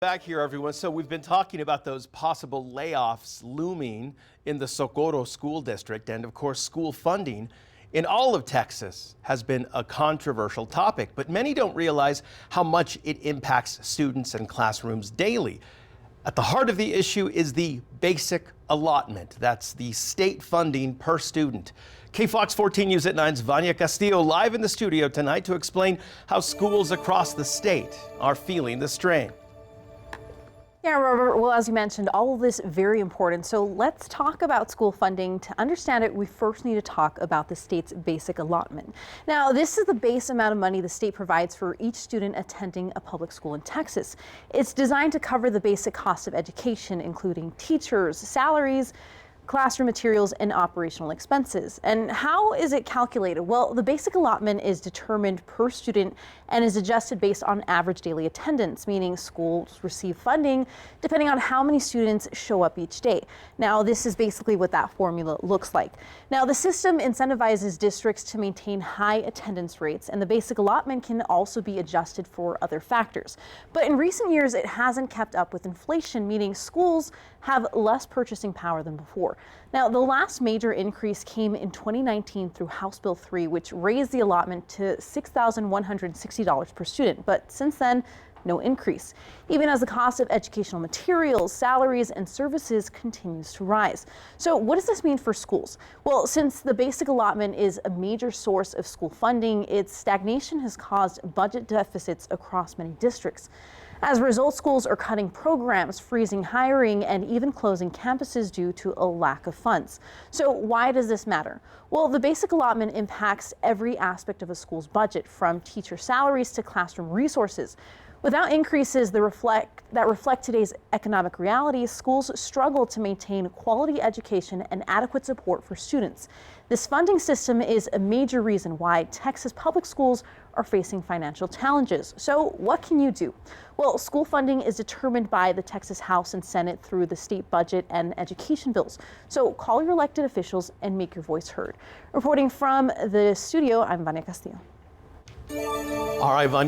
Back here, everyone. So we've been talking about those possible layoffs looming in the Socorro school district, and of course school funding in all of Texas has been a controversial topic, but many don't realize how much it impacts students and classrooms daily. At the heart of the issue is the basic allotment. That's the state funding per student. KFOX 14 News at 9's Vania Castillo live in the studio tonight to explain how schools across the state are feeling the strain. Yeah, Robert, well, as you mentioned, all of this very important. So let's talk about school funding. To understand it, we first need to talk about the state's basic allotment. Now, this is the base amount of money the state provides for each student attending a public school in Texas. It's designed to cover the basic cost of education, including teachers, salaries, classroom materials, and operational expenses. And how is it calculated? Well, the basic allotment is determined per student and is adjusted based on average daily attendance, meaning schools receive funding depending on how many students show up each day. Now, this is basically what that formula looks like. Now, the system incentivizes districts to maintain high attendance rates, and the basic allotment can also be adjusted for other factors. But in recent years, it hasn't kept up with inflation, meaning schools have less purchasing power than before. Now, the last major increase came in 2019 through House Bill 3, which raised the allotment to $6,160 per student. But since then, no increase, even as the cost of educational materials, salaries, and services continues to rise. So what does this mean for schools? Well, since the basic allotment is a major source of school funding, its stagnation has caused budget deficits across many districts. As a result, schools are cutting programs, freezing hiring, and even closing campuses due to a lack of funds. So why does this matter? Well, the basic allotment impacts every aspect of a school's budget, from teacher salaries to classroom resources. Without increases that reflect today's economic realities, schools struggle to maintain quality education and adequate support for students. This funding system is a major reason why Texas public schools are facing financial challenges. So what can you do? Well, school funding is determined by the Texas House and Senate through the state budget and education bills. So call your elected officials and make your voice heard. Reporting from the studio, I'm Vania Castillo. All right, Vania.